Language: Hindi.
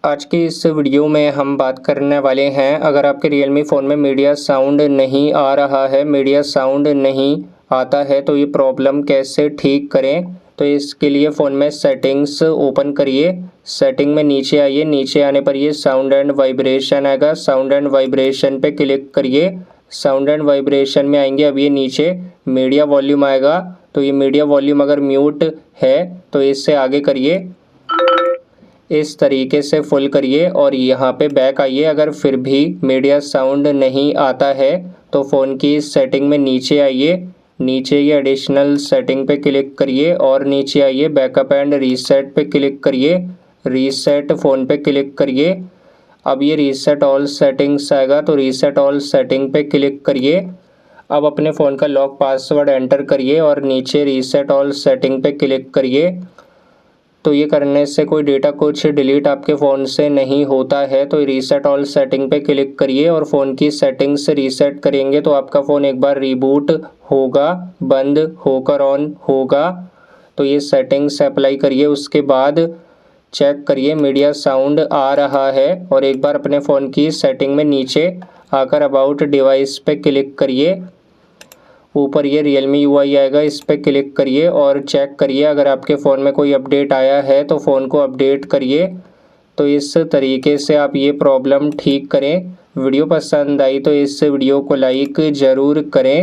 आज की इस वीडियो में हम बात करने वाले हैं, अगर आपके Realme फ़ोन में मीडिया साउंड नहीं आ रहा है, मीडिया साउंड नहीं आता है तो ये प्रॉब्लम कैसे ठीक करें। तो इसके लिए फ़ोन में सेटिंग्स ओपन करिए, सेटिंग में नीचे आइए, नीचे आने पर ये साउंड एंड वाइब्रेशन आएगा, साउंड एंड वाइब्रेशन पे क्लिक करिए। साउंड एंड वाइब्रेशन में आएंगे, अब ये नीचे मीडिया वॉल्यूम आएगा, तो ये मीडिया वॉल्यूम अगर म्यूट है तो इससे आगे करिए, इस तरीके से फुल करिए और यहाँ पे बैक आइए। अगर फिर भी मीडिया साउंड नहीं आता है तो फ़ोन की सेटिंग में नीचे आइए, नीचे ये एडिशनल सेटिंग पे क्लिक करिए और नीचे आइए बैकअप एंड रीसेट पे क्लिक करिए, रीसेट फ़ोन पे क्लिक करिए। अब ये रीसेट ऑल सेटिंग्स आएगा, तो रीसेट ऑल सेटिंग पे क्लिक करिए। अब अपने फ़ोन का लॉक पासवर्ड एंटर करिए और नीचे रीसेट ऑल सेटिंग पे क्लिक करिए। तो ये करने से कोई डेटा कुछ डिलीट आपके फ़ोन से नहीं होता है, तो रीसेट ऑल सेटिंग पे क्लिक करिए और फ़ोन की सेटिंग्स रीसेट करेंगे तो आपका फ़ोन एक बार रीबूट होगा, बंद होकर ऑन होगा। तो ये सेटिंग्स अप्लाई करिए, उसके बाद चेक करिए मीडिया साउंड आ रहा है और एक बार अपने फ़ोन की सेटिंग में नीचे आकर अबाउट डिवाइस पे क्लिक करिए। ऊपर ये Realme UI आएगा, इस पर क्लिक करिए और चेक करिए अगर आपके फ़ोन में कोई अपडेट आया है तो फ़ोन को अपडेट करिए। तो इस तरीके से आप ये प्रॉब्लम ठीक करें। वीडियो पसंद आई तो इस वीडियो को लाइक ज़रूर करें।